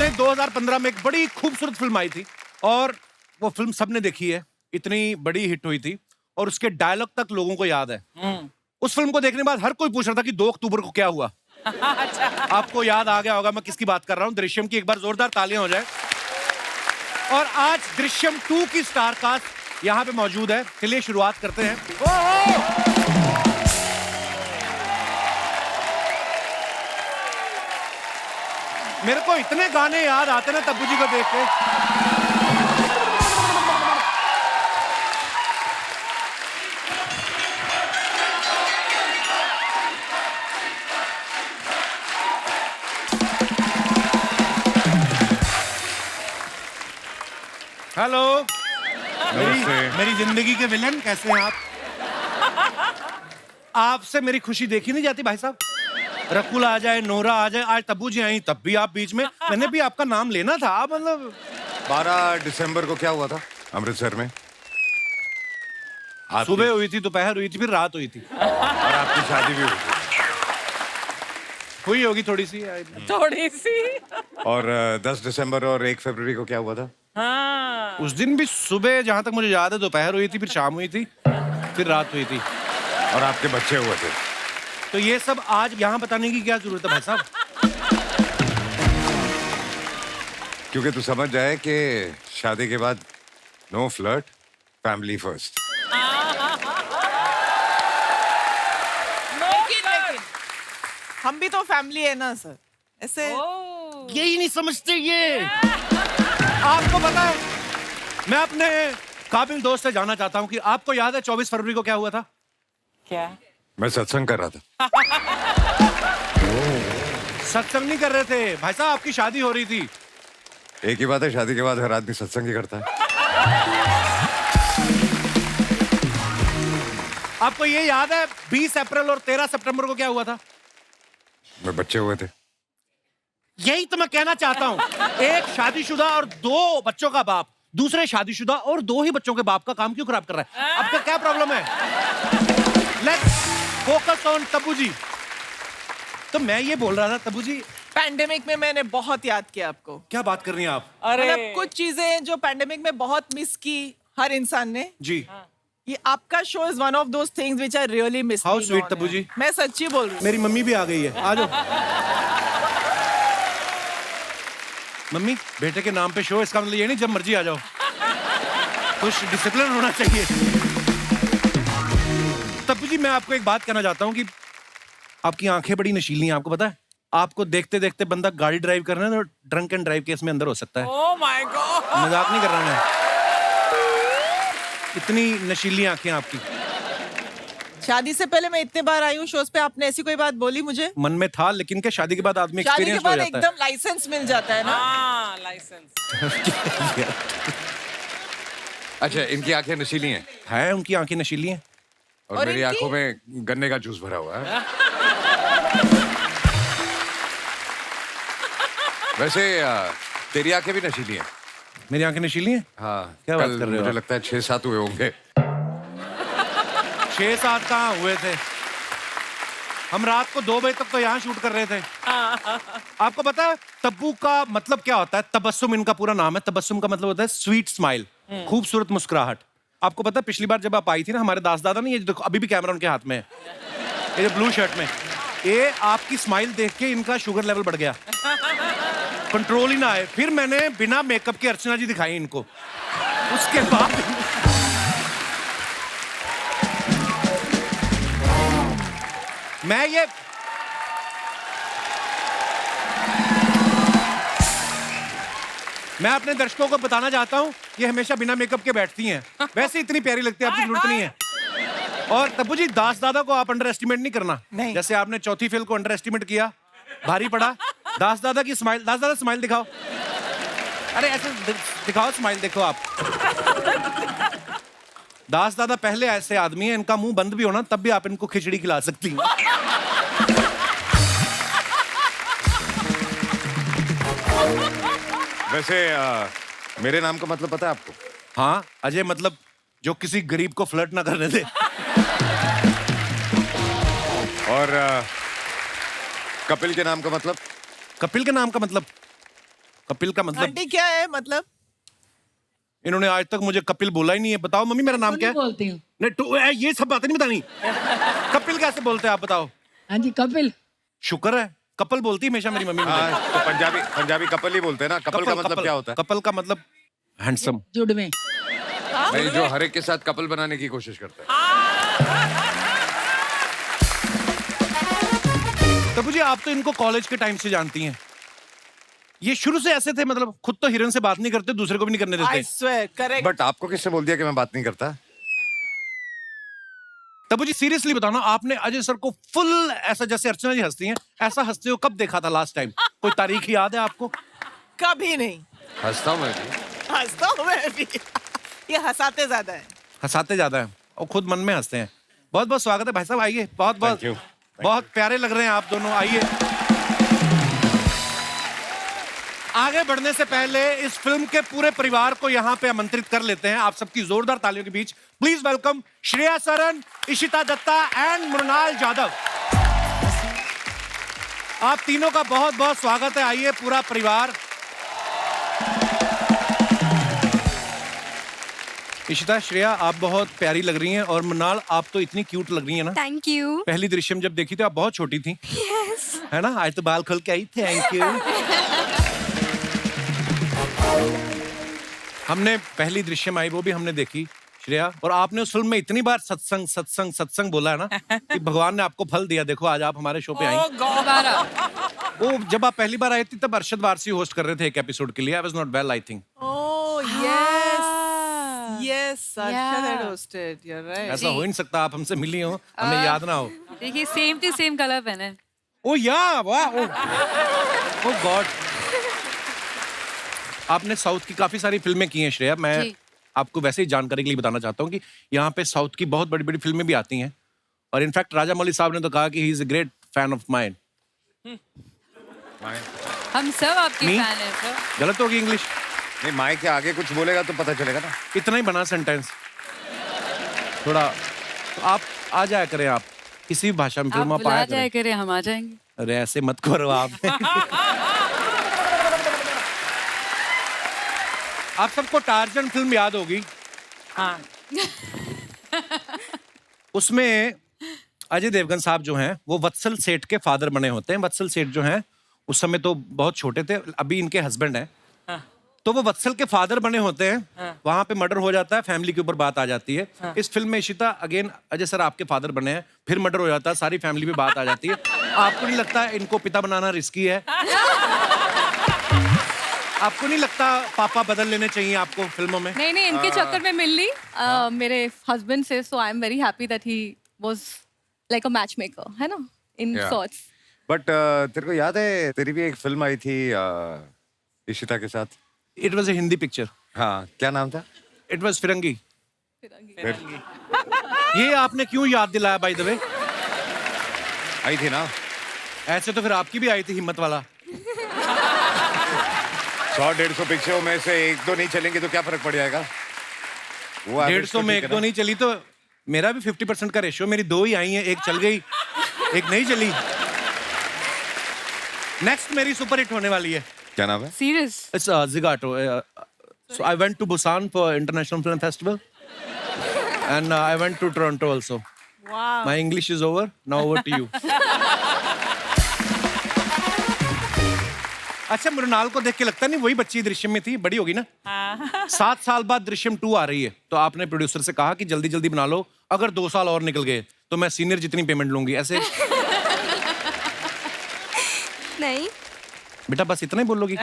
से 2015 में एक बड़ी खूबसूरत फिल्म आई थी और वो फिल्म सबने देखी है, इतनी बड़ी हिट हुई थी और उसके डायलॉग तक लोगों को याद है। उस फिल्म को देखने के बाद हर कोई पूछ रहा था कि 2 अक्टूबर को क्या हुआ। अच्छा। आपको याद आ गया होगा मैं किसकी बात कर रहा हूं, दृश्यम की। एक बार जोरदार तालियां हो जाए। और आज दृश्यम 2 की स्टार कास्ट यहां पे मौजूद है। चलिए शुरुआत करते हैं। मेरे को इतने गाने याद आते ना तब्बू जी को देख के। हेलो, मेरी जिंदगी के विलन, कैसे हैं आप? आपसे मेरी खुशी देखी नहीं जाती भाई साहब। रकुल आ जाए, नोरा आ जाए, आज तब्बू जी आई तब भी आप बीच में। मैंने भी आपका नाम लेना था, मतलब 12 दिसंबर को क्या हुआ था अमृतसर में? सुबह हुई थी, दोपहर हुई थी, फिर रात हुई थी और आपकी शादी भी हुई थी। हुई होगी थोड़ी सी। थोड़ी सी। और 10 दिसंबर और 1 फरवरी को क्या हुआ था? हाँ। उस दिन भी सुबह, जहां तक मुझे याद है, दोपहर हुई थी, फिर शाम हुई थी, फिर रात हुई थी। और आपके बच्चे हुए थे। तो ये सब आज यहाँ बताने की क्या जरूरत है भाई साहब? क्योंकि तू समझ जाए कि शादी के बाद नो फ्लर्ट, फैमिली फर्स्ट। लेकिन हम भी तो फैमिली है ना सर, ऐसे यही नहीं समझते ये। आपको पता है, मैं अपने काबिल दोस्त से जानना चाहता हूँ कि आपको याद है 24 फरवरी को क्या हुआ था? क्या? मैं सत्संग कर रहा था। सत्संग नहीं कर रहे थे भाई साहब, आपकी शादी हो रही थी। एक ही बात है, शादी के बाद हर आदमी सत्संग ही करता है। आपको ये याद है 20 अप्रैल और 13 सितंबर को क्या हुआ था? मैं बच्चे हुए थे। यही तो मैं कहना चाहता हूँ। एक शादीशुदा और 2 बच्चों का बाप दूसरे शादीशुदा और 2 ही बच्चों के बाप का काम क्यों खराब कर रहा है? आपका क्या प्रॉब्लम है? लेट्स फोकस ऑन तब्बू जी। तो मैं ये बोल रहा था तब्बू जी, पैंडेमिक में मैंने बहुत याद किया आपको। क्या बात कर रही हैं आप? अरे मतलब कुछ चीजें हैं जो पैंडेमिक में बहुत मिस की हर इंसान ने। जी, ये आपका show is one of those things which I really miss. How sweet, Tabbu ji. मैं सच्ची बोल रही हूँ। मेरी मम्मी भी आ गई है, आ जाओ। मम्मी, बेटे के नाम पे शो, इसका मतलब ये नहीं जब मर्जी आ जाओ। कुछ डिसिप्लिन होना चाहिए। तब्बू जी, मैं आपको एक बात कहना चाहता हूँ कि आपकी आंखें बड़ी नशीली हैं। आपको पता है, आपको देखते देखते बंदा गाड़ी ड्राइव करना है तो ड्रंक एंड ड्राइव केस में अंदर हो सकता है। Oh my God. मजाक नहीं कर रहा मैं। इतनी नशीली आंखें आपकी। शादी से पहले मैं इतने बार आई हूँ शोज पे, आपने ऐसी कोई बात बोली मुझे? मन में था, लेकिन क्या शादी के बाद आदमी शादी के एक्सपीरियंस हो बाद जाता है। एकदम लाइसेंस मिल जाता है ना। हाँ, लाइसेंस। अच्छा, इनकी आंखें नशीली हैं है, उनकी आंखें नशीली हैं। और मेरी इनकी? आंखों में गन्ने का जूस भरा हुआ है। वैसे तेरी आंखें भी नशीली हैं। मेरी आंखें नशीली हैं? हाँ, क्या बात कल कर रहे हो मुझे आप? लगता है 6-7 हुए होंगे। 6-7 कहाँ हुए थे? हम रात को 2 बजे तक तो यहाँ शूट कर रहे थे। आपको पता है तब्बू का मतलब क्या होता है? तबस्सुम इनका पूरा नाम है। तबस्सुम का मतलब होता है स्वीट स्माइल, खूबसूरत मुस्कुराहट। आपको पता है पिछली बार जब आप आई थी ना, हमारे दास दादा ने, ये देखो अभी भी कैमरा उनके हाथ में है, ये ब्लू शर्ट में, ये आपकी स्माइल देख के इनका शुगर लेवल बढ़ गया, कंट्रोल ही ना आए। फिर मैंने बिना मेकअप के अर्चना जी दिखाई इनको। उसके बाद मैं अपने दर्शकों को बताना चाहता हूं, ये हमेशा बिना मेकअप के बैठती हैं। वैसे इतनी प्यारी लगती है, आपकी जरूरत नहीं है। और तब्बू जी, दास दादा को आप अंडर एस्टिमेट नहीं करना। नहीं। जैसे आपने चौथी फेल को अंडर एस्टिमेट किया, भारी पड़ा। दास दादा की स्माइल, दास दादा स्माइल दिखाओ। अरे ऐसे दिखाओ स्माइल, देखो आप। दास दादा पहले ऐसे आदमी है, इनका मुंह बंद भी होना तब भी आप इनको खिचड़ी खिला सकती हैं। वैसे मेरे नाम का मतलब पता है आपको? हाँ, अजय, मतलब जो किसी गरीब को फ्लर्ट ना करने दे। और कपिल के नाम का मतलब? कपिल के नाम का मतलब कपिल का मतलब आंटी क्या है मतलब? इन्होंने आज तक मुझे कपिल बोला ही नहीं है। बताओ मम्मी मेरा नाम क्या है? बोलती हूँ। नहीं ये सब बातें नहीं बतानी। कपिल कैसे बोलते हैं आप बताओ? हाँ जी कपिल। शुक्र है कपल बोलती है हमेशा मेरी मम्मी मुझे। हाँ, तो पंजाबी कपल ही बोलते हैं ना। कपल का मतलब क्या होता है? कपल का मतलब हैंडसम। जुड़ में। नहीं, जो हर एक के साथ कपल बनाने की कोशिश करता है। तब्बू जी आप तो इनको कॉलेज के टाइम से जानती हैं। ये शुरू से ऐसे थे, मतलब खुद तो हिरन से बात नहीं करते, दूसरे को भी नहीं करने I देते। swear, correct. बट आपको किसने बोल दिया कि मैं बात नहीं करता? तब्बू जी सीरियसली बताओ ना, आपने अजय सर को फुल ऐसा जैसे अर्चना जी हंसती हैं ऐसा हंसते हो कब देखा था लास्ट टाइम? कोई तारीख याद है आपको? कभी नहीं। हंसता हूँ मैं भी। हंसता हूँ मैं भी। ये हंसाते ज्यादा है। हंसाते ज्यादा है और खुद मन में हंसते हैं। बहुत बहुत स्वागत है भाई साहब, आइए। बहुत बहुत Thank you. बहुत प्यारे लग रहे हैं आप दोनों, आइए। आगे बढ़ने से पहले इस फिल्म के पूरे परिवार को यहाँ पे आमंत्रित कर लेते हैं। आप सबकी जोरदार तालियों के बीच please welcome Shreya Saran, Ishita Dutta and Mrunal Jadhav. आप तीनों का बहुत बहुत स्वागत है, आइए पूरा परिवार। इशिता, श्रेया आप बहुत प्यारी लग रही हैं और मृणाल आप तो इतनी क्यूट लग रही हैं ना। Thank you. पहली दृश्यम जब देखी थी आप बहुत छोटी थी। यस। है ना, आज तो बाल खोल के आई। Thank you. हमने पहली दृश्यम आई वो भी हमने देखी श्रेया, और आपने उस फिल्म में इतनी बार सत्संग सत्संग सत्संग बोला है ना कि भगवान ने आपको फल दिया। देखो आज आप हमारे शो पे आई। Oh God. वो जब आप पहली बार आई थी तब अरशद वारसी होस्ट कर रहे थे एक एपिसोड के लिए। I was not well I think. Oh yes, yes. Arshad had hosted. You're right. ऐसा हो ही नहीं सकता, आप हमसे मिली हो हमें याद ना हो। देखिए सेम टू सेम कलर पहने। ओ या वाह, ओ गॉड। आपने साउथ की काफी सारी फिल्में की हैं श्रेया। मैं जी। आपको वैसे ही जानकारी के लिए बताना चाहता हूँ कि यहाँ पे साउथ की बहुत बड़ी बड़ी फिल्में भी आती हैं, और इनफैक्ट राजा मौली साहब ने तो कहा कि he is a great fan of mine. हम सब आपके Me? फैन हैं सर। गलत होगी इंग्लिश? नहीं, माइक के आगे कुछ बोलेगा तो पता चलेगा ना। इतना ही बना सेंटेंस थोड़ा। तो आप आ जाया करें, आप किसी भी भाषा में आप फिल्म आप बुला आया जाए करें। करे हम आ जाएंगे। अरे ऐसे मत करो आप। आप सबको टार्जन फिल्म याद होगी। हाँ. उसमें अजय देवगन साहब जो हैं वो वत्सल सेठ के फादर बने होते हैं। वत्सल सेठ जो हैं उस समय तो बहुत छोटे थे, अभी इनके हस्बैंड हैं। तो वो वत्सल के फादर बने होते हैं। वहां पे मर्डर हो जाता है, फैमिली के ऊपर बात आ जाती है। इस फिल्म में इशिता अगेन अजय सर आपके फादर बने हैं, फिर मर्डर हो जाता है, सारी फैमिली पे बात आ जाती है। आपको नहीं लगता इनको पिता बनाना रिस्की है? आपको नहीं लगता पापा बदल लेने चाहिए आपको फिल्मों में? नहीं नहीं, इनके चक्कर में मिल ली मेरे हस्बैंड से, so I am very happy that he was like a match maker, है ना, इन Yeah. सॉर्ट्स। बट तेरे को याद है तेरी भी एक फिल्म आई थी इशिता के साथ? It was a Hindi picture. हाँ, क्या नाम था? इट वॉज फिरंगी। फिर ये आपने क्यों याद दिलाया बाय द वे? आई थी ना। ऐसे तो फिर आपकी भी आई थी हिम्मत वाला। 100-150 पिक्चरों में से एक दो नहीं चलेंगे तो क्या फर्क पड़ जाएगा? वो average 150 तो में ठीक एक है दो ना। नहीं चली तो मेरा भी 50% का रेशियो। मेरी 2 ही आई हैं, एक चल गई, एक नहीं चली। नेक्स्ट मेरी सुपर हिट होने वाली है। क्या नाम है? Serious? It's Zagato. So I went to Busan for International Film Festival and I went to Toronto also. Wow. My English is over. Now over to you. अच्छा, मृणाल को देख के लगता नहीं वही बच्ची दृश्यम में थी? बड़ी होगी ना। 7 साल बाद दृश्यम 2 आ रही है, तो आपने प्रोड्यूसर से कहा कि जल्दी जल्दी बना लो, अगर 2 साल और निकल गए तो मैं सीनियर जितनी पेमेंट लूंगी। ऐसे नहीं बेटा बस इतना ही बोलोगी?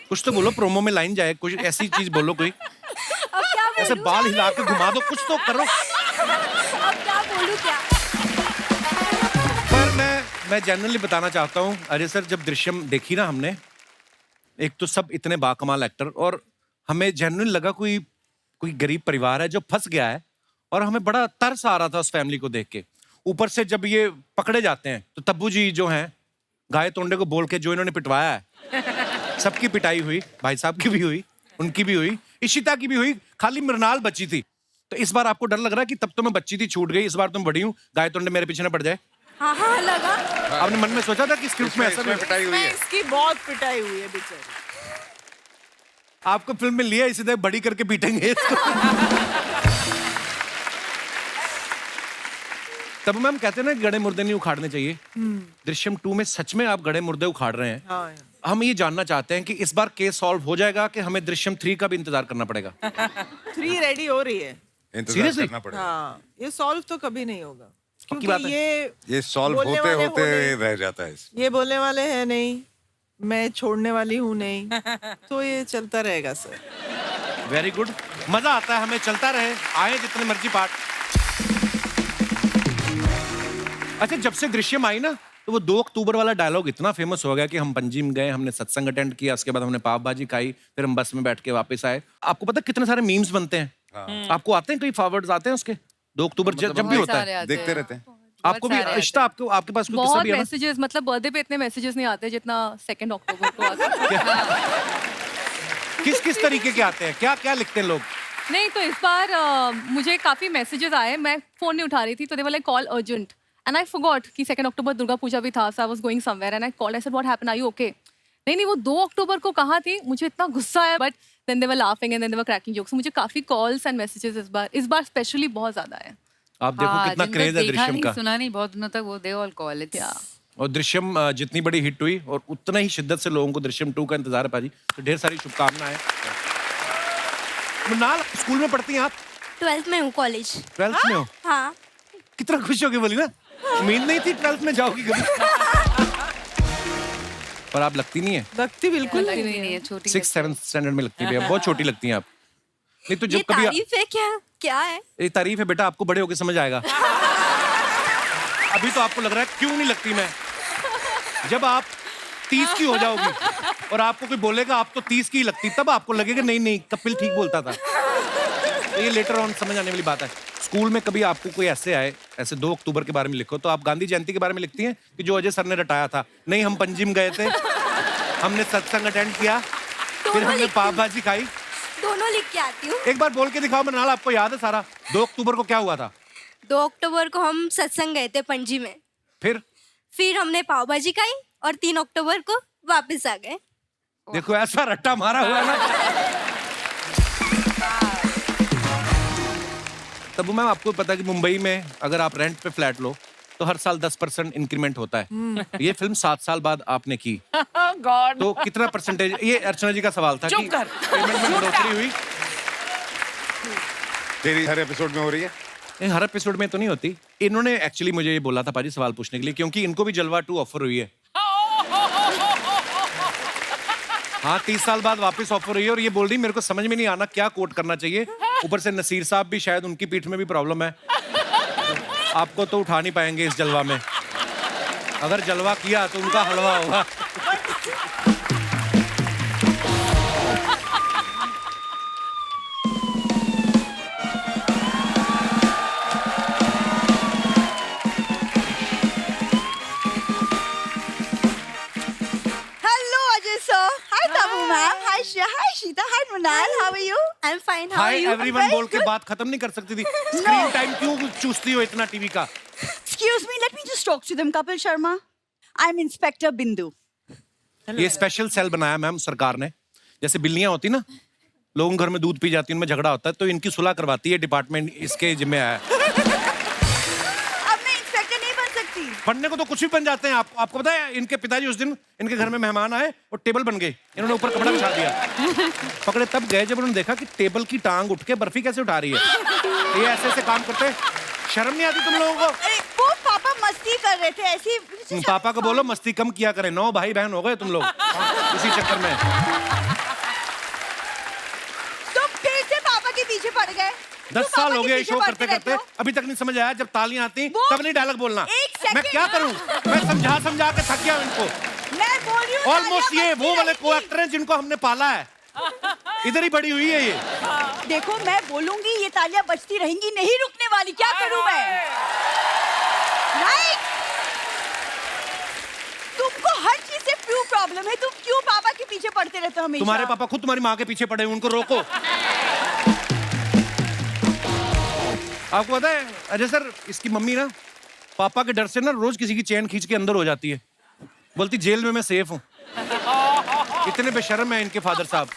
कुछ तो बोलो, प्रोमो में लाइन जाए, कुछ ऐसी चीज बोलो कोई। अब क्या ऐसे बाल हिला के घुमा दो, कुछ तो करो। अब क्या बोलूं क्या? पर मैं जनरली बताना चाहता हूँ अजय सर, जब दृश्यम देखी ना हमने, एक तो सब इतने बाकमाल एक्टर, और हमें जनरली लगा कोई गरीब परिवार है जो फंस गया है, और हमें बड़ा तरस आ रहा था उस फैमिली को देख के। ऊपर से जब ये पकड़े जाते हैं तो तब्बू जी जो हैं गाय तोंडे को बोल के जो इन्होंने पिटवाया है, सबकी पिटाई हुई, भाई साहब की भी हुई, उनकी भी हुई, इशिता की भी हुई, खाली मृणाल बची थी। तो इस बार आपको डर लग रहा है कि तब तो मैं बच्ची थी, छूट गई, इस बार तुम बड़ी हूँ, गाय तोंडे मेरे पीछे न पड़ जाए? हाँ हाँ लगा। आपने मन में सोचा था कि स्क्रिप्ट में ऐसा इसमें भी पिटाई हुई है। इसकी बहुत पिटाई हुई है बेचारी। आपको फिल्म में लिया इसी तरह बड़ी करके पीटेंगे इसको। तब मैम कहते हैं ना गड़े मुर्दे नहीं उखाड़ने चाहिए। दृश्यम 2 में सच में आप गड़े मुर्दे उखाड़ रहे हैं। हाँ हम ये जानना चाहते हैं कि इस बार केस सॉल्व हो जाएगा कि हमें दृश्यम 3 का भी इंतजार करना पड़ेगा। 3 रेडी हो रही है। इंतजार Seriously? करना पड़ेगा। हाँ ये सॉल्व तो कभी नहीं होगा पक्की बात क्योंकि है। ये सॉल्व बोलने होते वाले होते हो रह जाता है। ये बोलने वाले हैं नहीं, मैं छोड़ने वाली हूँ नहीं, तो ये चलता रहेगा सर। वेरी गुड, मजा आता है हमें, चलता रहे, आए जितने मर्जी पार्ट। अच्छा, जब से दृश्यम आई ना तो वो 2 अक्टूबर वाला डायलॉग इतना फेमस हो गया कि हम पंजीम गए, हमने सत्संग अटेंड किया, उसके बाद हमने पाव भाजी खाई, फिर हम बस में बैठ के वापस आए। आपको पता कितने सारे मीम्स बनते हैं? आपको आते हैं कोई फॉरवर्ड्स आते हैं उसके? 2 अक्टूबर जब भी होता है देखते रहते हैं। आपको भी रिश्ता, आपको आपके पास कोई किस्सा बहुत भी है ना? मैसेजेस, मतलब बर्थडे पे इतने मैसेजेस नहीं आते जितना 2 अक्टूबर को आते हैं। किस किस तरीके के आते हैं, क्या क्या लिखते हैं लोग? नहीं तो इस बार मुझे काफी मैसेजेस आए, मैं फोन नहीं उठा रही थी तो they were like call urgent and I forgot कि 2 अक्टूबर दुर्गा पूजा भी था, so I was going somewhere and I called, I said what happened, are you okay? नहीं वो 2 अक्टूबर को कहाँ थी, मुझे इतना गुस्सा आया, but then they were laughing and then they were cracking jokes. मुझे काफी कॉल्स एंड मैसेजेस इस बार स्पेशली बहुत ज्यादा है। आप देखो कितना क्रेज है दृश्यम का। सुना नहीं बहुत दिनों तक, वो दे ऑल कॉल इट। और दृश्यम जितनी बड़ी हिट हुई और उतना ही शिद्दत से लोगों को दृश्यम 2 का इंतजार है पाजी, तो ढेर सारी शुभकामनाएं। मुन्नाल, स्कूल में पढ़ती हैं आप? 12th में हूँ, कॉलेज। 12th में हो? हाँ। कितना खुश होगी बोली ना, उम्मीद नहीं थी 12th में जाओगी कभी। पर आप लगती नहीं है। लगती बिल्कुल लगती नहीं नहीं है, छोटी 6th 7th स्टैंडर्ड में लगती है, बहुत छोटी लगती हैं आप। नहीं तो ये जब कभी तारीफ है क्या? क्या है? ये तारीफ है बेटा, आपको बड़े होके समझ आएगा। अभी तो आपको लग रहा है क्यों नहीं लगती मैं। जब आप 30 की हो जाओगी और आपको कोई बोलेगा आप तो 30 की ही लगती, तब आपको लगेगा नहीं कपिल ठीक बोलता था। तो ये लेटर ऑन समझ आने वाली बात है। स्कूल में कभी आपको कोई ऐसे आए, ऐसे 2 अक्टूबर के बारे में लिखो, तो आप गांधी जयंती के बारे में लिखती हैं कि जो अजय सर ने रटाया था? नहीं, हम पंजिम गए थे, हमने सत्संग अटेंड किया, फिर हमने पाव भाजी खाई। दोनों लिख के आती हूँ। एक बार बोल के दिखाओ मनाल, आपको याद है सारा? 2 अक्टूबर को क्या हुआ था? 2 अक्टूबर को हम सत्संग गए थे पणजी में, फिर हमने पाव भाजी खाई और 3 अक्टूबर को वापस आ गए। देखो ऐसा रट्टा मारा हुआ है ना। तब मैम आपको पता है कि मुंबई में अगर आप रेंट पे फ्लैट लो तो हर साल 10% इंक्रीमेंट होता है। ये फिल्म 7 साल बाद आपने की, गॉड, तो कितना परसेंटेज? ये अर्चना जी का सवाल था कि पेमेंट में बढ़ोतरी हुई। तेरी हर एपिसोड में हो रही है? नहीं, हर एपिसोड में तो नहीं होती। इन्होंने एक्चुअली मुझे ये बोला था पाजी सवाल पूछने के लिए, क्योंकि इनको भी जलवा 2 ऑफर हुई है। हाँ, 30 साल बाद वापस ऑफर हुई है और ये बोल रही मेरे को समझ में नहीं आना क्या कोट करना चाहिए। ऊपर से नसीर साहब भी, शायद उनकी पीठ में भी प्रॉब्लम है। आपको तो उठा नहीं पाएंगे इस जलवा में। अगर जलवा किया तो उनका हलवा होगा। Hello, Ajay sir. Hi, Tabu ma'am. Hi, Hi, Sheeta. Hi, Munal. How are you? I'm fine. How are hi you? Everyone बोल के बात खत्म नहीं कर सकती थी। स्क्रीन टाइम क्यों चूसती हो इतना टीवी का? Excuse me. Let me just talk to them, Kapil Sharma. I'm Inspector Bindu. ये स्पेशल सेल बनाया मैम सरकार ने। जैसे बिल्लियां होती ना, लोगों घर में दूध पी जाती है, उनमें झगड़ा होता है, तो इनकी सुलह करवाती है डिपार्टमेंट, इसके जिम्मे आया। अब मैं इंस्पेक्टर नहीं बन सकती। बनने को तो कुछ भी बन जाते हैं। आपको पता है इनके पिताजी उस दिन इनके घर में मेहमान आए और टेबल बन गए, इन्होंने ऊपर कपड़ा बिछा दिया। पकड़े तब गए जब उन्होंने देखा कि टेबल की टांग उठ के बर्फी कैसे उठा रही है। ये ऐसे ऐसे काम करते, शर्म नहीं आती तुम लोगों को? अरे वो पापा मस्ती कर रहे थे ऐसी। पापा को बोलो मस्ती कम किया करें, 9 भाई बहन हो गए तुम लोग इसी चक्कर में। तुम फिर से पापा के पीछे पड़ गए। 10 साल हो गए शो करते करते, अभी तक नहीं समझ आया। जब तालियां आती तब नहीं डायलॉग बोलना। मैं क्या करूं? मैं समझा के थक गया इनको। मैं बोल रही हूँ ऑलमोस्ट ये वो वाले को एक्टर हैं जिनको हमने पाला है, इधर ही बड़ी हुई है ये। देखो मैं बोलूंगी ये तालियां बजती रहेंगी, नहीं रुकने वाली। क्या करूं मैं? राइट। तुमको हर चीज से क्यों प्रॉब्लम है? तुम क्यों पापा के पीछे पड़ते रहते हो हमेशा? तुम्हारे पापा खुद तुम्हारी माँ के पीछे पड़े हैं, उनको रोको। आपको पता है अजय सर, इसकी मम्मी ना पापा के डर से ना रोज किसी की चेन खींच के अंदर हो जाती है, बोलती जेल में मैं सेफ हूँ। इतने बेशर्म है इनके फादर साहब।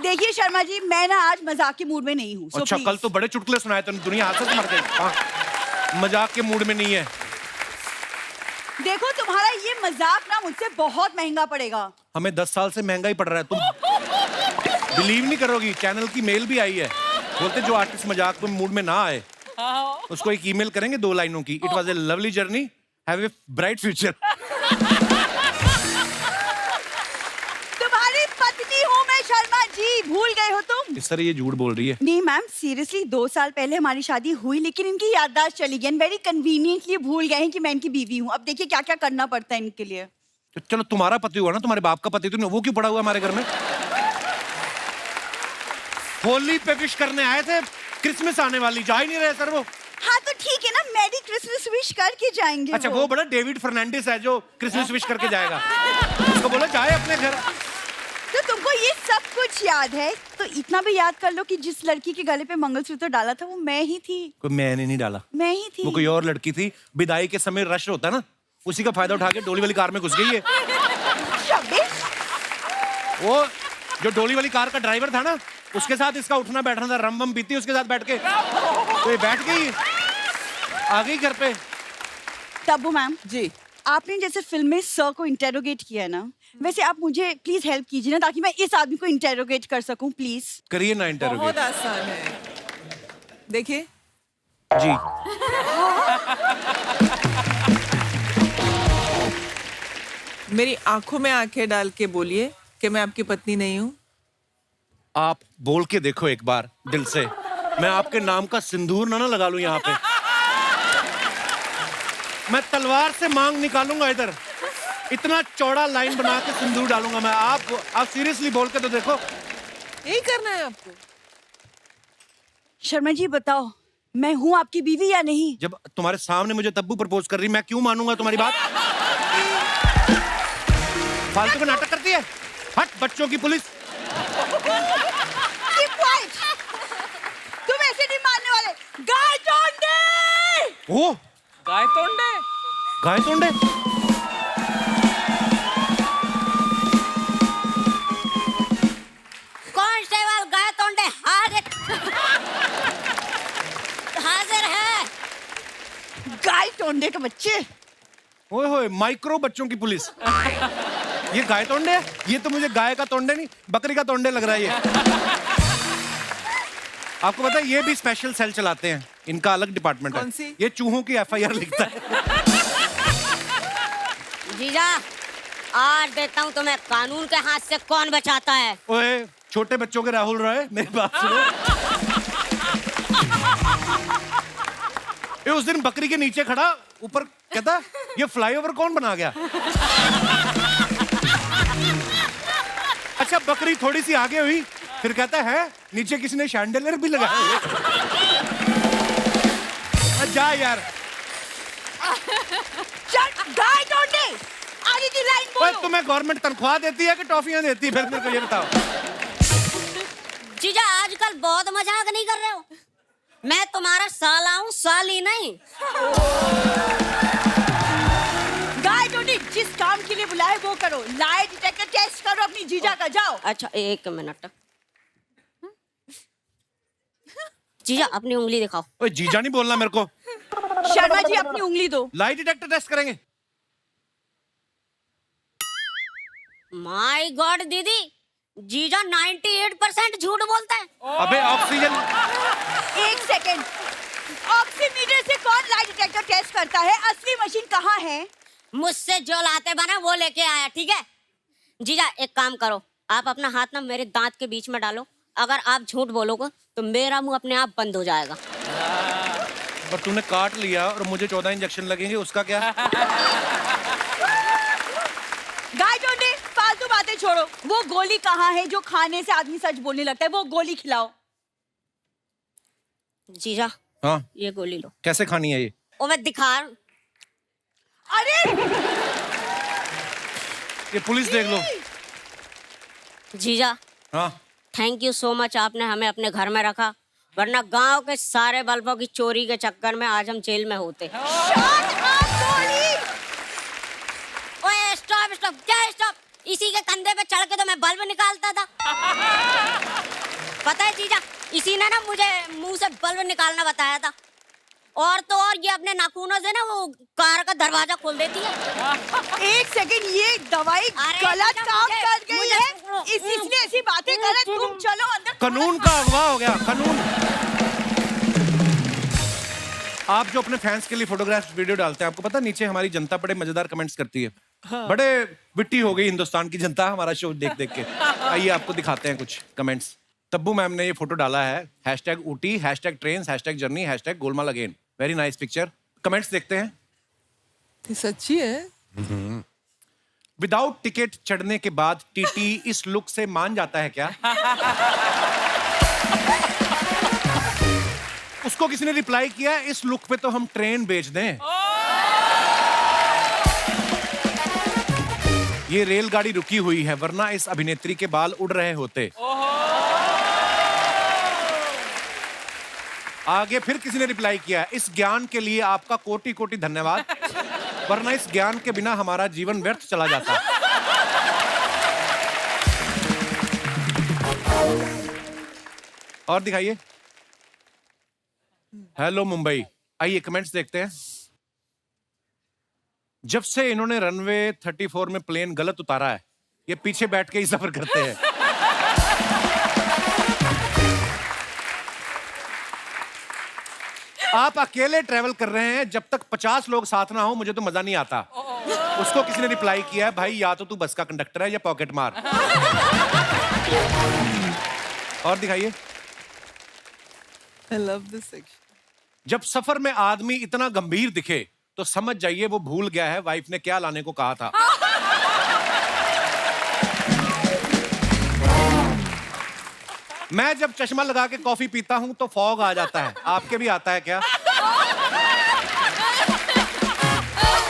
देखिए शर्मा जी, मैं ना आज मजाक के मूड में नहीं हूँ। अच्छा, कल तो बड़े चुटकुले सुनाए थे, दुनिया हाथ से मर गई। हाँ, मजाक के मूड में नहीं है। देखो तुम्हारा ये मजाक ना मुझसे बहुत महंगा पड़ेगा। हमें 10 साल से महंगा ही पड़ रहा है। तुम बिलीव नहीं करोगी, चैनल की मेल भी आई है, बोलते जो आर्टिस्ट मजाक में मूड में ना आए उसको एक ईमेल करेंगे 2 लाइनों की, it was a lovely journey, have a bright future. तुम्हारी पत्नी हूँ मैं शर्मा जी, भूल गए हो तुम? इस तरह ये झूठ बोल रही है। नहीं मैम, सीरियसली 2 साल पहले हमारी शादी हुई, लेकिन इनकी याददाश्त चली गई। वेरी कन्वीनियंटली भूल गए हैं कि मैं इनकी बीवी हूँ। अब देखिए क्या क्या करना पड़ता है इनके लिए। तो चलो तुम्हारा पति हुआ ना, तुम्हारे बाप का पति तो नहीं, वो क्यों पड़ा हुआ हमारे घर में? होली पे विश करने आए थे, क्रिसमस आने वाली, जा ही नहीं रहे सर वो। हाँ तो ठीक है ना, मैरी क्रिसमस विश करके जाएंगे। अच्छा, वो बड़ा डेविड फर्नांडिस है जो क्रिसमस विश करके जाएगा, उसको बोलो जाए अपने घर। तो तुमको ये सब कुछ याद है, तो इतना भी याद कर लो कि जिस लड़की के गले पे मंगलसूत्र डाला था वो मैं ही थी। कोई मैंने नहीं डाला, मैं ही थी। वो कोई और लड़की थी। विदाई के समय रश होता है ना, उसी का फायदा उठा के डोली वाली कार में घुस गई है। शबिश! वो जो डोली वाली कार का ड्राइवर था ना, उसके साथ इसका उठना बैठना था, रम वम पीती उसके साथ बैठ के, तो ये बैठ गई, आ गई घर पे। तब्बू मैम जी, आपने जैसे फिल्म में सर को इंटेरोगेट किया है ना, वैसे आप मुझे प्लीज हेल्प कीजिए ना, ताकि मैं इस आदमी को इंटेरोगेट कर सकूं प्लीज। करिए ना बहुत इंटरव्यू। आसान है। देखिए, जी, मेरी आंखों में आंखें डाल के बोलिए कि मैं आपकी पत्नी नहीं हूँ। आप बोल के देखो एक बार दिल से, मैं आपके नाम का सिंदूर ना लगा लूं यहाँ पे, मैं तलवार से मांग निकालूंगा इधर, इतना चौड़ा लाइन बना के सिंदूर डालूंगा मैं। आप सीरियसली बोल के तो देखो। यही करना है आपको? शर्मा जी बताओ, मैं हूँ आपकी बीवी या नहीं? जब तुम्हारे सामने मुझे तब्बू प्रपोज कर रही, मैं क्यों मानूंगा तुम्हारी बात? फालतू का नाटक करती है, हट बच्चों की पुलिस। Keep quiet! तुम ऐसे नहीं मानने वाले। गाय तोंडे! ओ, गाय तोंडे। गाय तोंडे। कांस्टेबल गाय तोंडे हाजिर है। गाय तोंडे के बच्चे! ओए होए, माइक्रो बच्चों की पुलिस। ये गाय तोंडे है? ये तो मुझे गाय का तोंडे नहीं, बकरी का तोंडे लग रहा है ये। आपको पता है ये भी स्पेशल सेल चलाते हैं, इनका अलग डिपार्टमेंट है। कौन सी? ये चूहों की FIR लिखता है। जीजा, आज देखता हूँ तुम्हें कानून के हाथ से कौन बचाता है। ओए, छोटे बच्चों के राहुल रॉय, मेरी बात सुनो। ये उस दिन बकरी के नीचे खड़ा, ऊपर कहता ये फ्लाईओवर कौन बना गया? अच्छा, बकरी थोड़ी सी आगे हुई, फिर कहता है नीचे किसी ने शैंडलियर भी लगाया। जा यार। चल, गाय तोंडे! आगे की लाइन ओए, बोलो। तुम्हें गवर्नमेंट तनख्वाह देती है कि टॉफियां देती है? फिर मेरे को ये बताओ। जीजा, आजकल बहुत मजाक नहीं कर रहे हो? मैं तुम्हारा साला हूँ, साली नहीं। गाय तोंडे, जिस काम के लिए बुलाए वो करो। लाई डिटेक्टर टेस्ट करो अपनी जीजा का, जाओ। अच्छा, 1 मिनट। जीजा, अपनी उंगली दिखाओ। ओए, जीजा नहीं बोलना मेरे को। शर्मा जी अपनी उंगली दो। लाई डिटेक्टर टेस्ट करेंगे। माय गॉड दीदी, जीजा 98% झूठ बोलता है। अबे ऑक्सीजन। 1 सेकेंड, ऑक्सीमीटर से कौन लाई डिटेक्टर टेस्ट करता है? असली मशीन कहाँ है? मुझसे जो लाते बना वो लेके आया, ठीक है? जीजा, एक काम करो, आप अपना हाथ ना मेरे दांत के बीच में डालो। अगर आप झूठ बोलोगे तो मेरा मुंह अपने आप बंद हो जाएगा। पर तूने काट लिया और मुझे 14 इंजेक्शन लगेंगे, उसका क्या? गाय तोंडे, फालतू बातें छोड़ो। वो गोली कहाँ है जो खाने से आदमी सच बोलने लगता है? वो गोली खिलाओ। जीजा, हाँ, ये गोली लो। कैसे खानी है ये? ओ, मैं दिखा रहा हूं। अरे ये पुलिस देख लो। जीजा, हाँ, थैंक यू सो मच, आपने हमें अपने घर में रखा, वरना गांव के सारे बल्बों की चोरी के चक्कर में आज हम जेल में होते। shut up! चढ़ के तो मैं बल्ब निकालता था। पता है जीजा, इसी ने ना मुझे मुंह से बल्ब निकालना बताया था। और तो और ये अपने नाखूनों से ना वो कार का दरवाजा खोल देती है। एक सेकंड, ये दवाई अरे गलत बेटा, काम मुझे- कर गई मुझे- है, इसलिए ऐसी बातें कर रहे। तुम चलो अंदर। कानून का अगवा हो गया, कानून। आप जो अपने फैंस के लिए फोटोग्राफ्स वीडियो डालते हैं, आपको पता है नीचे हमारी जनता बड़े मजेदार कमेंट्स करती है। बड़े विट्टी हो गई हिंदुस्तान की जनता हमारा शो देख देख के। आइए आपको दिखाते हैं कुछ कमेंट्स। तब्बू मैम ने ये फोटो डाला है, hashtag Ooty, hashtag trains, hashtag journey, hashtag Golmaal again. Very nice picture. Comments देखते हैं। ये सच्ची है? विदाउट टिकट चढ़ने के बाद टीटी इस लुक से मान जाता है क्या? उसको किसी ने रिप्लाई किया, इस लुक पे तो हम ट्रेन बेच दें। ये रेलगाड़ी रुकी हुई है, वरना इस अभिनेत्री के बाल उड़ रहे होते। आगे फिर किसी ने रिप्लाई किया, इस ज्ञान के लिए आपका कोटि कोटि धन्यवाद, वरना इस ज्ञान के बिना हमारा जीवन व्यर्थ चला जाता। और दिखाइए। हेलो मुंबई। आइए कमेंट्स देखते हैं। जब से इन्होंने रनवे 34 में प्लेन गलत उतारा है, ये पीछे बैठ के ही सफर करते हैं। आप अकेले ट्रेवल कर रहे हैं, जब तक 50 लोग साथ ना हो मुझे तो मजा नहीं आता। उसको किसी ने रिप्लाई किया है, भाई या तो तू बस का कंडक्टर है या पॉकेट मार। और दिखाइए। I love this section. जब सफर में आदमी इतना गंभीर दिखे तो समझ जाइए वो भूल गया है वाइफ ने क्या लाने को कहा था। मैं जब चश्मा लगा के कॉफी पीता हूं तो फॉग आ जाता है। आपके भी आता है क्या?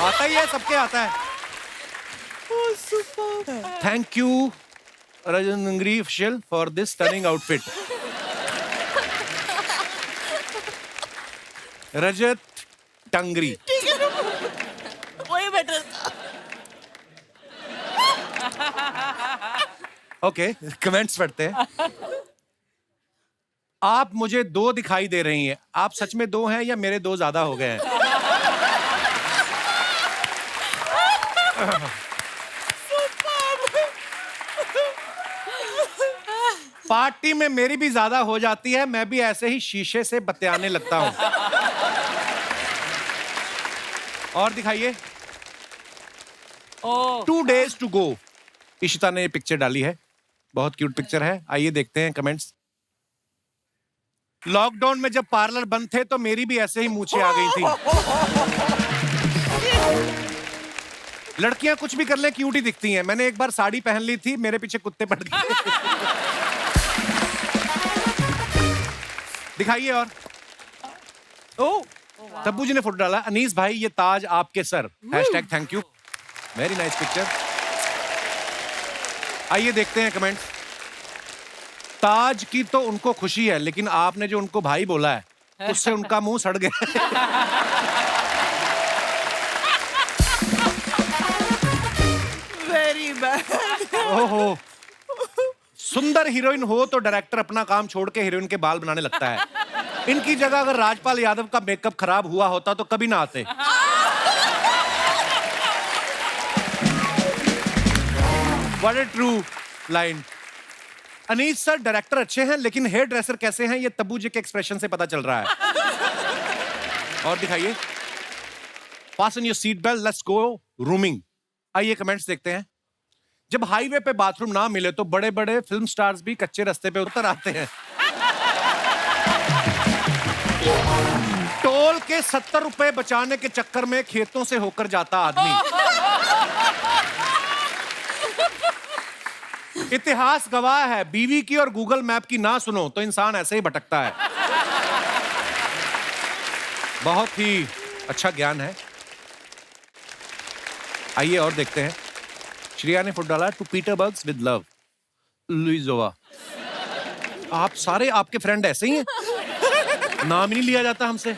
आता ही है, सबके आता है। Oh, super. थैंक यू रजनंगरी official for this stunning outfit. Rajat Tangri. वही बेटर था। ओके, कमेंट्स पढ़ते हैं। आप मुझे 2 दिखाई दे रही हैं। आप सच में 2 हैं या मेरे 2 ज्यादा हो गए हैं? पार्टी में मेरी भी ज्यादा हो जाती है, मैं भी ऐसे ही शीशे से बतियाने लगता हूं। और दिखाइए। 2 days to go। इशिता ने ये पिक्चर डाली है, बहुत क्यूट पिक्चर है। आइए देखते हैं कमेंट्स। लॉकडाउन में जब पार्लर बंद थे तो मेरी भी ऐसे ही मूंछें आ गई थी। लड़कियां कुछ भी कर ले क्यूट ही दिखती हैं। मैंने एक बार साड़ी पहन ली थी, मेरे पीछे कुत्ते पड़ गए। दिखाइए। और तब्बू जी ने फोटो डाला, अनीस भाई ये ताज आपके sir, hashtag thank you. Very nice picture. आइए देखते हैं कमेंट्स। ताज की तो उनको खुशी है, लेकिन आपने जो उनको भाई बोला है उससे उनका मुंह सड़ गया। Very bad. ओहो। सुंदर हीरोइन हो तो डायरेक्टर अपना काम छोड़ के हीरोइन के बाल बनाने लगता है। इनकी जगह अगर राजपाल यादव का मेकअप खराब हुआ होता तो कभी ना आते। What a true line। Anees sir director अच्छे हैं, लेकिन हेयर ड्रेसर कैसे हैं ये तब्बू जी के एक्सप्रेशन से पता चल रहा है। और दिखाइए। Fasten your seat belt, let's go rooming। आइए कमेंट्स देखते हैं। जब हाईवे पे बाथरूम ना मिले तो बड़े बड़े फिल्म स्टार्स भी कच्चे रास्ते पे उतर आते हैं। टोल के 70 रुपए बचाने के चक्कर में खेतों से होकर जाता आदमी। इतिहास गवाह है, बीवी की और गूगल मैप की ना सुनो तो इंसान ऐसे ही भटकता है। बहुत ही अच्छा ज्ञान है। आइए और देखते हैं। श्रेया ने फोटो डाला, टू पीटरबर्ग्स विद लव, लुइजोवा। आप सारे आपके फ्रेंड ऐसे ही हैं? नाम ही नहीं लिया जाता हमसे।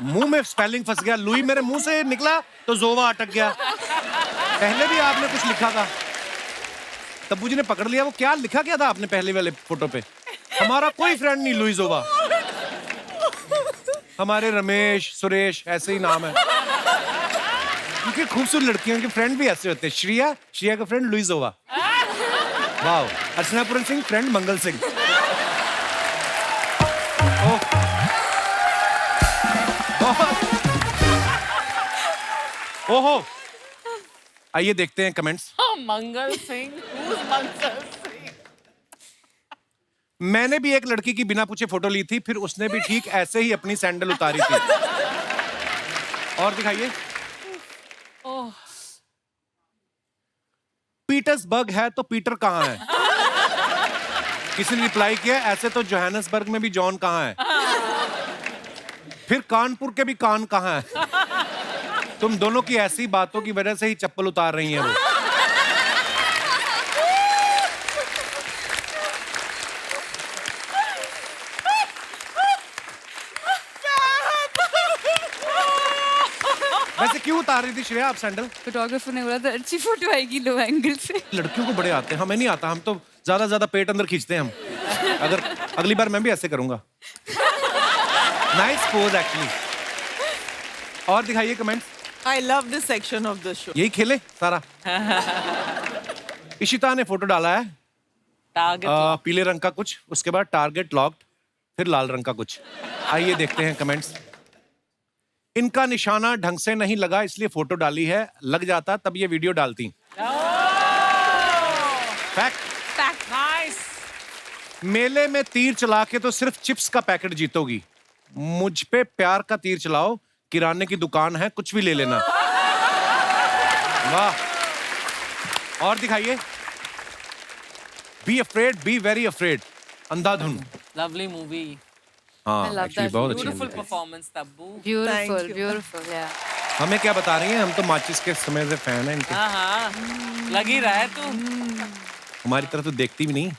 मुंह में स्पेलिंग फंस गया। लुई मेरे मुंह से निकला तो जोवा अटक गया। पहले भी आपने कुछ लिखा था। तब्बू जी ने पकड़ लिया। वो क्या लिखा क्या था आपने पहले वाले फोटो पे? हमारा कोई फ्रेंड नहीं लुइजोवा, हमारे रमेश सुरेश ऐसे ही नाम है। क्योंकि खूबसूरत लड़कियों के फ्रेंड भी ऐसे होते हैं। श्रिया, श्रिया का friend लुइजोवा। Wow. Archana Puran Singh friend Mangal Singh. ओह, ओहो। आइए देखते हैं कमेंट्स। मंगल सिंह, who's मंगल सिंह? मैंने भी एक लड़की की बिना पूछे फोटो ली थी, फिर उसने भी ठीक ऐसे ही अपनी सैंडल उतारी थी। और दिखाइए। पीटर्सबर्ग है तो पीटर कहाँ है? किसी ने रिप्लाई किया, ऐसे तो जोहानसबर्ग में भी जॉन कहाँ है? फिर कानपुर के भी कान कहाँ है? तुम दोनों की ऐसी बातों की वजह से ही चप्पल उतार रही हैं वो। वैसे क्यों उतार रही थी श्रेया आप सैंडल? फोटोग्राफर ने बोला था अच्छी फोटो आएगी लो एंगल से। लड़कियों को बड़े आते हैं, हमें नहीं आता। हम तो ज्यादा पेट अंदर खींचते हैं हम। अगर अगली बार मैं भी ऐसे करूंगा। Nice pose actually. और दिखाइए comments. I love this section of the show. यही खेले सारा। इशिता ने फोटो डाला है टारगेट पीले रंग का कुछ, उसके बाद टारगेट लॉक्ड, फिर लाल रंग का कुछ। आइए देखते हैं कमेंट्स। इनका निशाना ढंग से नहीं लगा इसलिए फोटो डाली है, लग जाता तब ये वीडियो डालती। फैक्ट। नाइस। मेले में तीर चला के तो सिर्फ चिप्स का पैकेट जीतोगी, मुझ पे प्यार का तीर चलाओ, किराने की दुकान है कुछ भी ले लेना। वाह। और दिखाइए। Be afraid, be very afraid, Andhadhun. Lovely movie, हाँ I love एक्चुअली that बहुत अच्छी ब्यूटीफुल movie है। Performance Tabu. Beautiful you. Beautiful या हमें क्या बता रही हैं? हम तो माचिस के समय से फैन हैं इनके। हाँ, लग ही रहा है तू। हमारी तरफ तो देखती भी नहीं।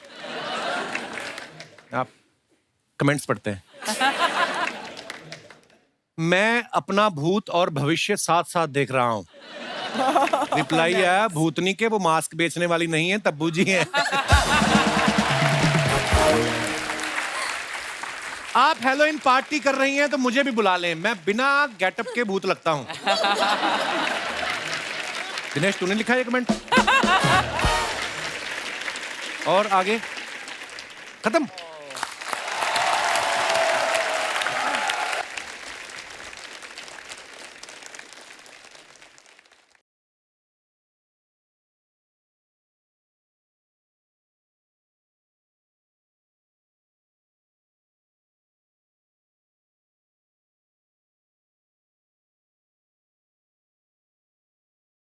आप कमेंट्स पढ़ते हैं। मैं अपना भूत और भविष्य साथ साथ देख रहा हूँ। रिप्लाई आया भूतनी के, वो मास्क बेचने वाली नहीं है, तब्बू जी हैं। आप हेलोइन पार्टी कर रही हैं तो मुझे भी बुला लें, मैं बिना गेटअप के भूत लगता हूं। दिनेश तूने लिखा है कमेंट। और आगे खत्म।